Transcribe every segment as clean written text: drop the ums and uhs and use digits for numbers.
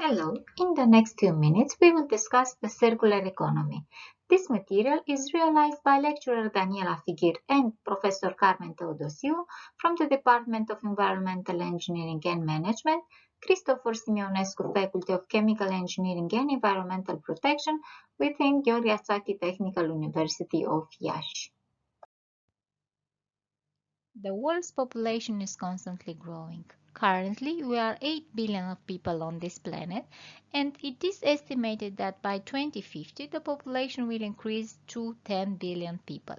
Hello, in the next few minutes we will discuss the circular economy. This material is realized by lecturer Daniela Figuir and Professor Carmen Teodosiu from the Department of Environmental Engineering and Management, Christopher Simeonescu Faculty of Chemical Engineering and Environmental Protection within Gheorghe Technical University of Iași. The world's population is constantly growing. Currently, we are 8 billion of people on this planet, and it is estimated that by 2050 the population will increase to 10 billion people.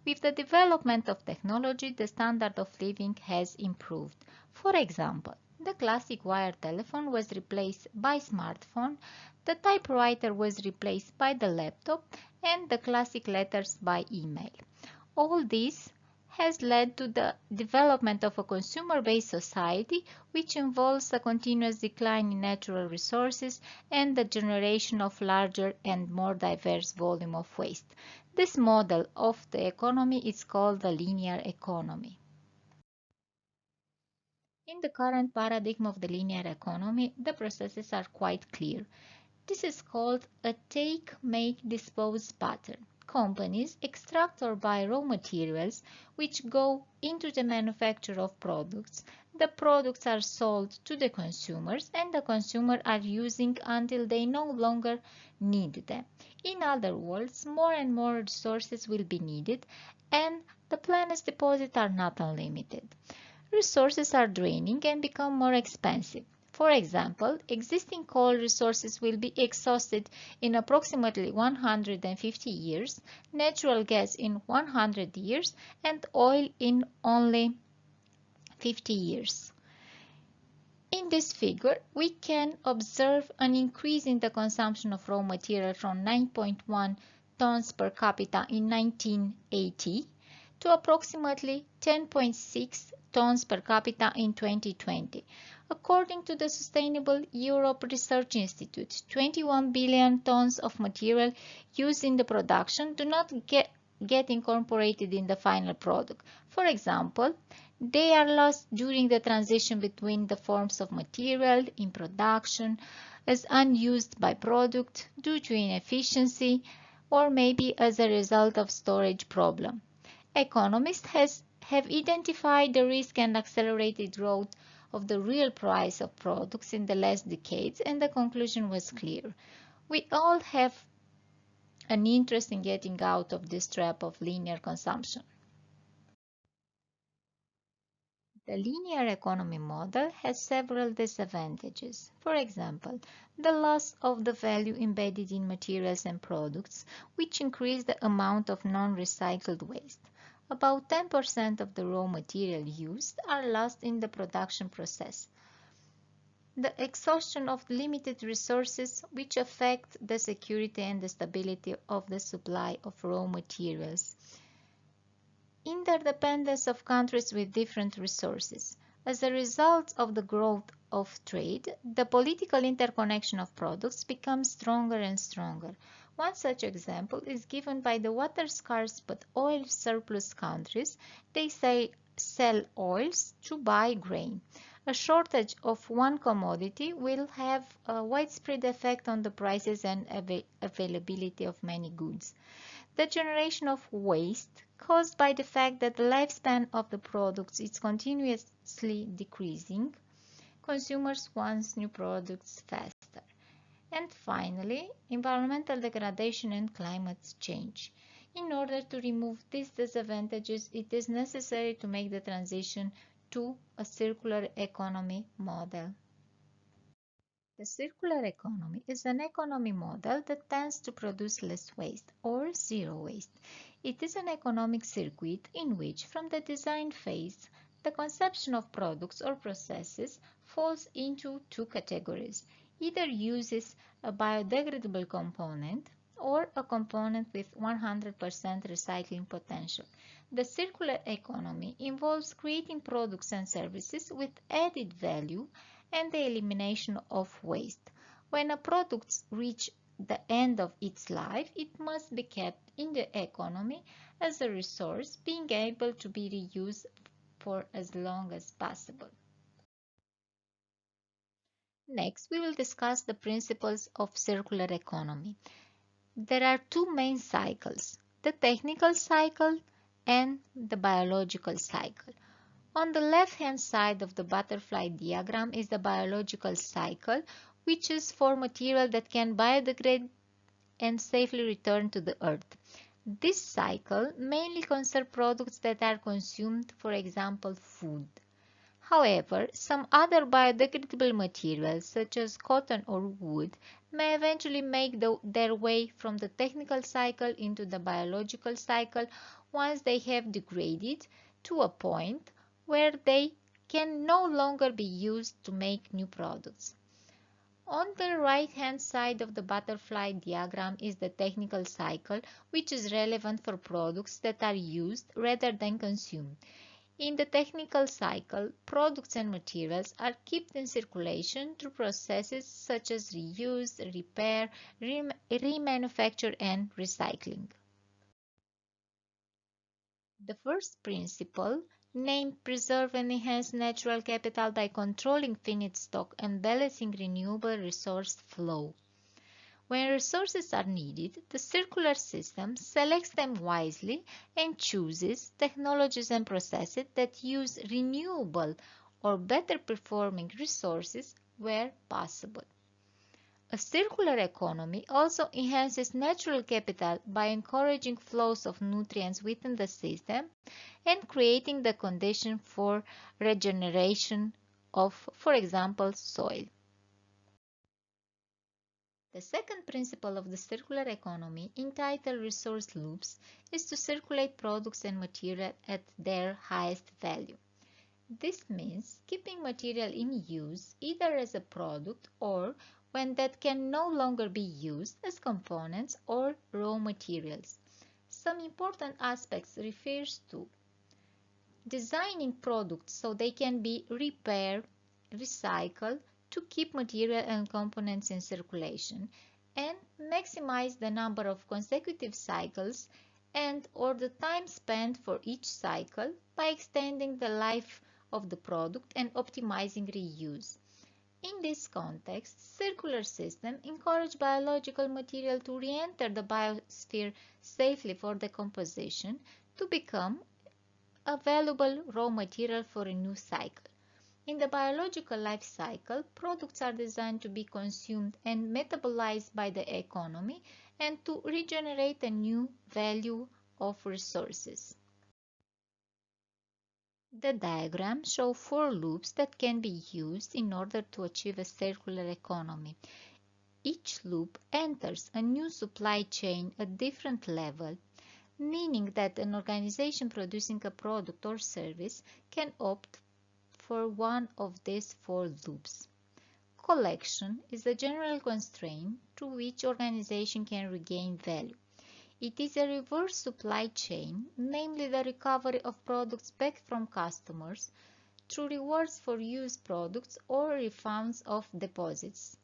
With the development of technology, the standard of living has improved. For example, the classic wired telephone was replaced by smartphone, the typewriter was replaced by the laptop, and the classic letters by email. All this has led to the development of a consumer-based society which involves a continuous decline in natural resources and the generation of larger and more diverse volume of waste. This model of the economy is called the linear economy. In the current paradigm of the linear economy, the processes are quite clear. This is called a take, make, dispose pattern. Companies extract or buy raw materials which go into the manufacture of products. The products are sold to the consumers and the consumers are using until they no longer need them. In other words, more and more resources will be needed and the planet's deposits are not unlimited. Resources are draining and become more expensive. For example, existing coal resources will be exhausted in approximately 150 years, natural gas in 100 years, and oil in only 50 years. In this figure, we can observe an increase in the consumption of raw material from 9.1 tons per capita in 1980 to approximately 10.6 tons per capita in 2020. According to the Sustainable Europe Research Institute, 21 billion tons of material used in the production do not get incorporated in the final product. For example, they are lost during the transition between the forms of material in production as unused byproduct due to inefficiency or maybe as a result of storage problem. Economists have identified the risk and accelerated growth of the real price of products in the last decades, and the conclusion was clear. We all have an interest in getting out of this trap of linear consumption. The linear economy model has several disadvantages. For example, the loss of the value embedded in materials and products, which increase the amount of non-recycled waste. About 10% of the raw material used are lost in the production process. The exhaustion of limited resources which affect the security and the stability of the supply of raw materials. Interdependence of countries with different resources. As a result of the growth of trade, the political interconnection of products becomes stronger and stronger. One such example is given by the water-scarce but oil-surplus countries. They sell oils to buy grain. A shortage of one commodity will have a widespread effect on the prices and availability of many goods. The generation of waste caused by the fact that the lifespan of the products is continuously decreasing. Consumers want new products faster. And finally, environmental degradation and climate change. In order to remove these disadvantages, it is necessary to make the transition to a circular economy model. The circular economy is an economy model that tends to produce less waste or zero waste. It is an economic circuit in which, from the design phase, the conception of products or processes falls into two categories. Either uses a biodegradable component or a component with 100% recycling potential. The circular economy involves creating products and services with added value and the elimination of waste. When a product reaches the end of its life, it must be kept in the economy as a resource, being able to be reused for as long as possible. Next, we will discuss the principles of circular economy. There are two main cycles, the technical cycle and the biological cycle. On the left-hand side of the butterfly diagram is the biological cycle, which is for material that can biodegrade and safely return to the earth. This cycle mainly concerns products that are consumed, for example, food. However, some other biodegradable materials, such as cotton or wood, may eventually make their way from the technical cycle into the biological cycle once they have degraded to a point where they can no longer be used to make new products. On the right-hand side of the butterfly diagram is the technical cycle, which is relevant for products that are used rather than consumed. In the technical cycle, products and materials are kept in circulation through processes such as reuse, repair, remanufacture, and recycling. The first principle, named Preserve and Enhance Natural Capital by controlling finite stock and balancing renewable resource flow. When resources are needed, the circular system selects them wisely and chooses technologies and processes that use renewable or better performing resources where possible. A circular economy also enhances natural capital by encouraging flows of nutrients within the system and creating the condition for regeneration of, for example, soil. The second principle of the circular economy, entitled resource loops, is to circulate products and material at their highest value. This means keeping material in use either as a product or, when that can no longer be used, as components or raw materials. Some important aspects refers to designing products so they can be repaired, recycled to keep material and components in circulation, and maximize the number of consecutive cycles and or the time spent for each cycle by extending the life of the product and optimizing reuse. In this context, circular systems encourage biological material to re-enter the biosphere safely for decomposition to become a valuable raw material for a new cycle. In the biological life cycle, products are designed to be consumed and metabolized by the economy and to regenerate a new value of resources. The diagram shows four loops that can be used in order to achieve a circular economy. Each loop enters a new supply chain at different level, meaning that an organization producing a product or service can opt for one of these four loops. Collection is the general constraint through which organization can regain value. It is a reverse supply chain, namely the recovery of products back from customers through rewards for used products or refunds of deposits.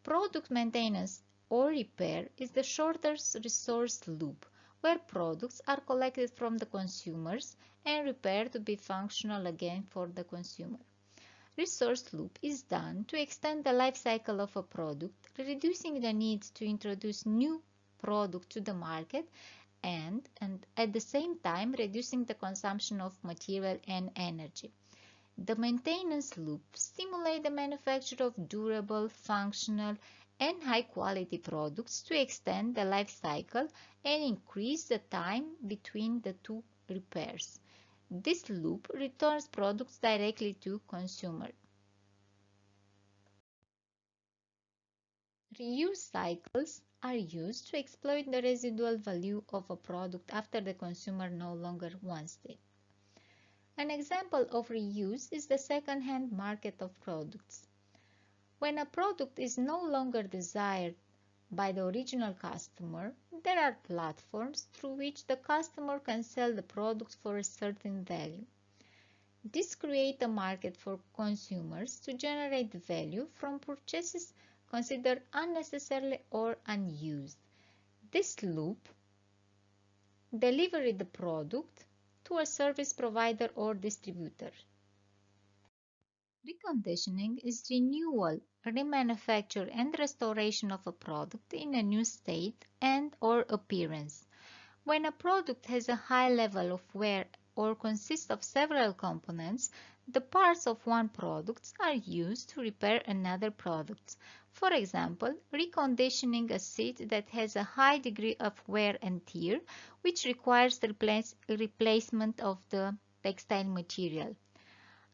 Product maintenance or repair is the shortest resource loop, where products are collected from the consumers and repaired to be functional again for the consumer. Resource loop is done to extend the life cycle of a product, reducing the need to introduce new product to the market and at the same time reducing the consumption of material and energy. The maintenance loop stimulates the manufacture of durable, functional, and high-quality products to extend the life cycle and increase the time between the two repairs. This loop returns products directly to consumer. Reuse cycles are used to exploit the residual value of a product after the consumer no longer wants it. An example of reuse is the second-hand market of products. When a product is no longer desired by the original customer, there are platforms through which the customer can sell the product for a certain value. This creates a market for consumers to generate value from purchases considered unnecessary or unused. This loop delivers the product to a service provider or distributor. Reconditioning is renewal, remanufacture and restoration of a product in a new state and/or appearance. When a product has a high level of wear or consists of several components, the parts of one product are used to repair another product. For example, reconditioning a seat that has a high degree of wear and tear, which requires replacement of the textile material.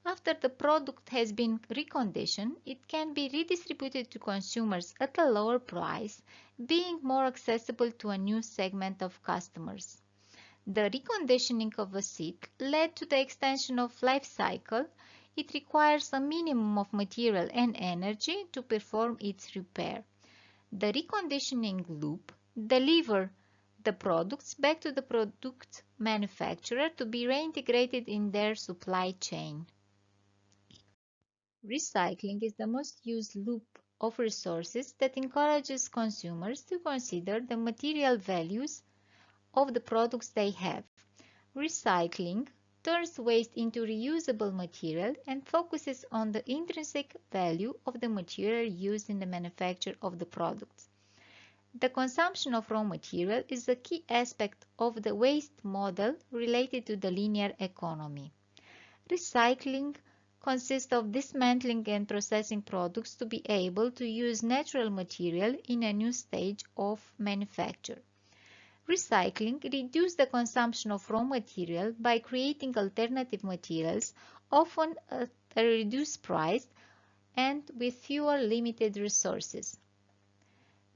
After the product has been reconditioned, it can be redistributed to consumers at a lower price, being more accessible to a new segment of customers. The reconditioning of a seat led to the extension of life cycle. It requires a minimum of material and energy to perform its repair. The reconditioning loop delivers the products back to the product manufacturer to be reintegrated in their supply chain. Recycling is the most used loop of resources that encourages consumers to consider the material values of the products they have. Recycling turns waste into reusable material and focuses on the intrinsic value of the material used in the manufacture of the products. The consumption of raw material is a key aspect of the waste model related to the linear economy. Recycling consists of dismantling and processing products to be able to use natural material in a new stage of manufacture. Recycling reduces the consumption of raw material by creating alternative materials, often at a reduced price and with fewer limited resources.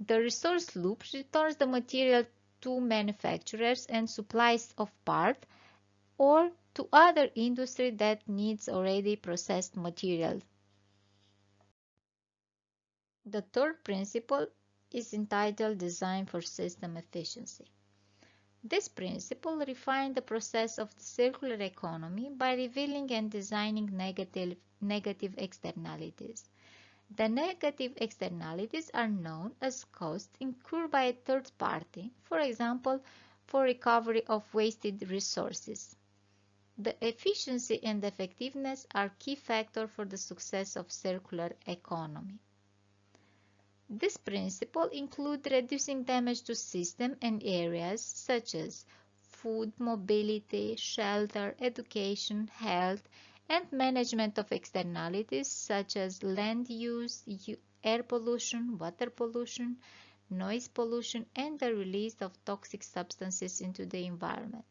The resource loop returns the material to manufacturers and suppliers of parts or to other industry that needs already processed material. The third principle is entitled Design for System Efficiency. This principle refines the process of the circular economy by revealing and designing negative externalities. The negative externalities are known as costs incurred by a third party, for example, for recovery of wasted resources. The efficiency and effectiveness are key factors for the success of circular economy. This principle includes reducing damage to systems and areas such as food, mobility, shelter, education, health, and management of externalities such as land use, air pollution, water pollution, noise pollution, and the release of toxic substances into the environment.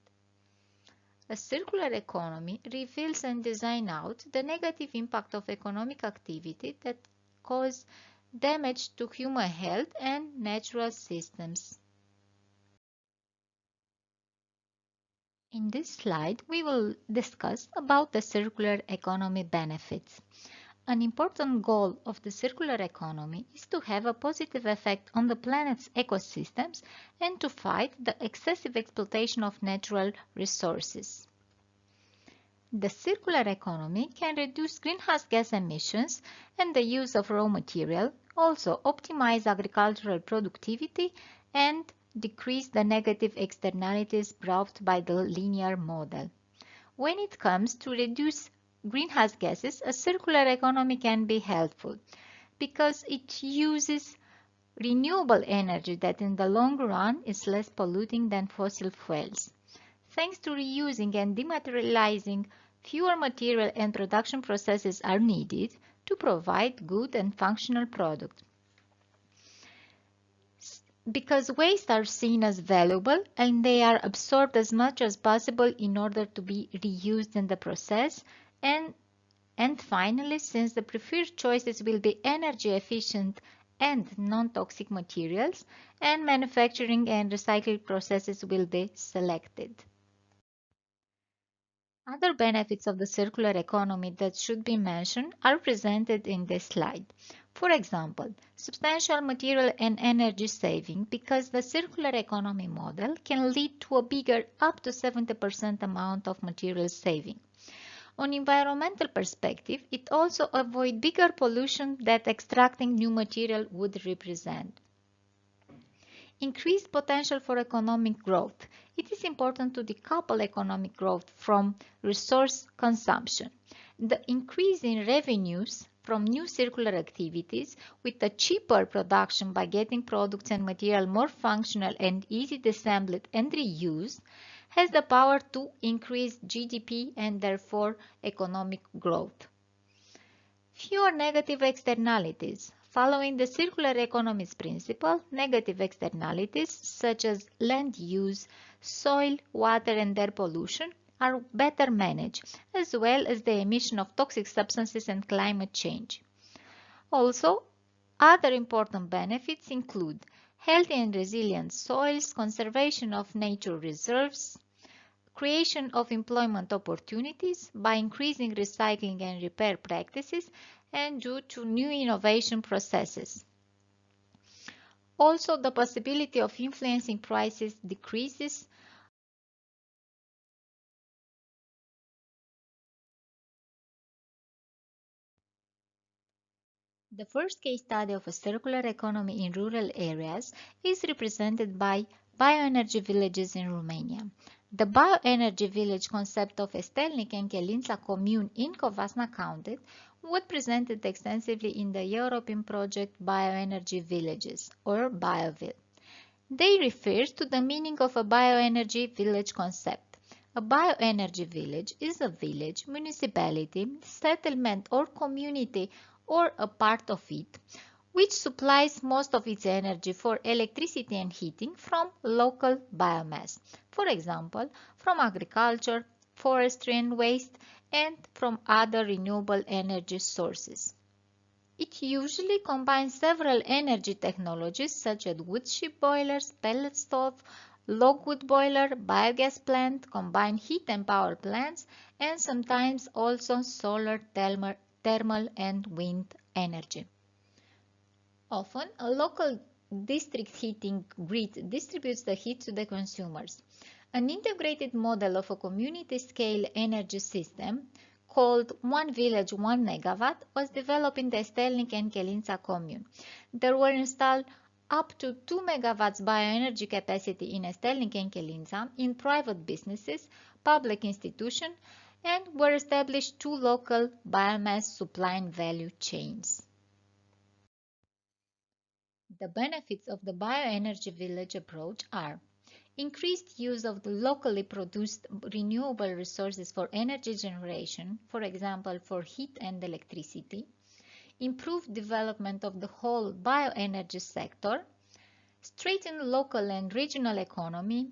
A circular economy reveals and designs out the negative impact of economic activity that cause damage to human health and natural systems. In this slide, we will discuss about the circular economy benefits. An important goal of the circular economy is to have a positive effect on the planet's ecosystems and to fight the excessive exploitation of natural resources. The circular economy can reduce greenhouse gas emissions and the use of raw material, also optimize agricultural productivity and decrease the negative externalities brought by the linear model. When it comes to reduce greenhouse gases, a circular economy can be helpful because it uses renewable energy that in the long run is less polluting than fossil fuels. Thanks to reusing and dematerializing, fewer material and production processes are needed to provide good and functional products. Because waste are seen as valuable and they are absorbed as much as possible in order to be reused in the process. And finally, since the preferred choices will be energy efficient and non-toxic materials, and manufacturing and recycling processes will be selected. Other benefits of the circular economy that should be mentioned are presented in this slide. For example, substantial material and energy saving because the circular economy model can lead to a bigger up to 70% amount of material saving. On environmental perspective, it also avoids bigger pollution that extracting new material would represent. Increased potential for economic growth. It is important to decouple economic growth from resource consumption. The increase in revenues from new circular activities with a cheaper production by getting products and material more functional and easy disassembled and reused has the power to increase GDP and therefore economic growth. Fewer negative externalities. Following the circular economy's principle, negative externalities such as land use, soil, water and air pollution are better managed, as well as the emission of toxic substances and climate change. Also, other important benefits include healthy and resilient soils, conservation of nature reserves, creation of employment opportunities by increasing recycling and repair practices and due to new innovation processes. Also, the possibility of influencing prices decreases. The first case study of a circular economy in rural areas is represented by bioenergy villages in Romania. The bioenergy village concept of Estelnik and Chelința commune in Covasna County was presented extensively in the European project Bioenergy Villages, or BioVille. They refer to the meaning of a bioenergy village concept. A bioenergy village is a village, municipality, settlement or community or a part of it, which supplies most of its energy for electricity and heating from local biomass, for example, from agriculture, forestry and waste, and from other renewable energy sources. It usually combines several energy technologies such as wood chip boilers, pellet stove, logwood boiler, biogas plant, combined heat and power plants, and sometimes also solar, thermal and wind energy. Often, a local district heating grid distributes the heat to the consumers. An integrated model of a community-scale energy system called One Village, 1 Megawatt was developed in the Estelnik and Chelința commune. There were installed up to 2 megawatts bioenergy capacity in Estelnik and Chelința in private businesses, public institutions, and were established 2 local biomass supply and value chains. The benefits of the bioenergy village approach are increased use of the locally produced renewable resources for energy generation, for example for heat and electricity, improved development of the whole bioenergy sector, strengthened local and regional economy,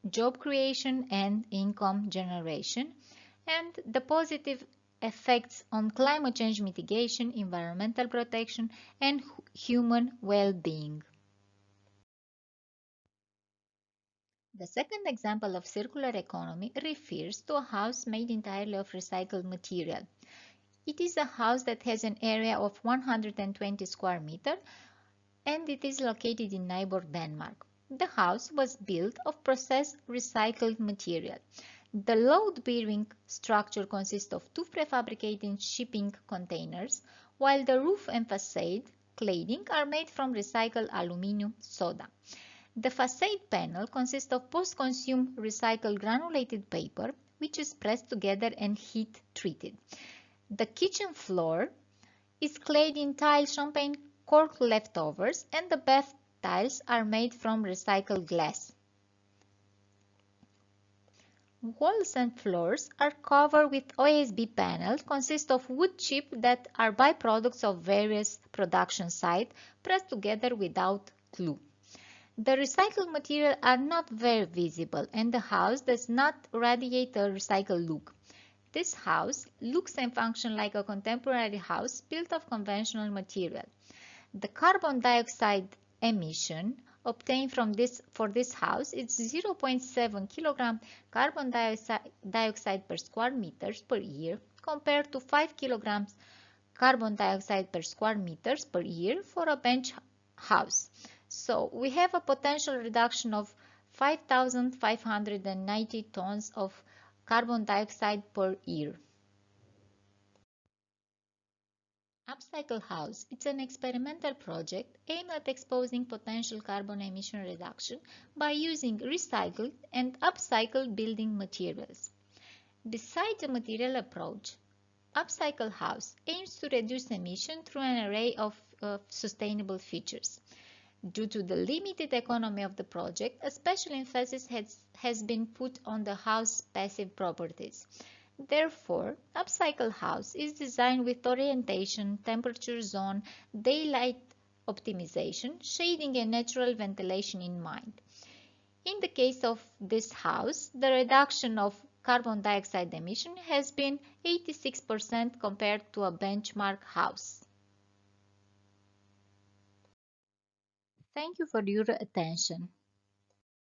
job creation and income generation, and the positive effects on climate change mitigation, environmental protection, and human well-being. The second example of circular economy refers to a house made entirely of recycled material. It is a house that has an area of 120 square meters and it is located in neighbor Denmark. The house was built of processed recycled material. The load-bearing structure consists of 2 prefabricated shipping containers, while the roof and facade cladding are made from recycled aluminum soda. The facade panel consists of post-consumer recycled granulated paper, which is pressed together and heat treated. The kitchen floor is clad in tile champagne cork leftovers and the bath tiles are made from recycled glass. Walls and floors are covered with OSB panels consist of wood chip that are byproducts of various production sites pressed together without glue. The recycled materials are not very visible and the house does not radiate a recycled look. This house looks and functions like a contemporary house built of conventional material. The carbon dioxide emission obtained for this house is 0.7 kg carbon dioxide per square meters per year compared to 5 kg carbon dioxide per square meters per year for a bench house. So we have a potential reduction of 5,590 tons of carbon dioxide per year. Upcycle House. It's an experimental project aimed at exposing potential carbon emission reduction by using recycled and upcycled building materials. Besides the material approach, Upcycle House aims to reduce emission through an array of sustainable features. Due to the limited economy of the project, a special emphasis has been put on the house's passive properties. Therefore, Upcycle House is designed with orientation, temperature zone, daylight optimization, shading and natural ventilation in mind. In the case of this house, the reduction of carbon dioxide emission has been 86% compared to a benchmark house. Thank you for your attention.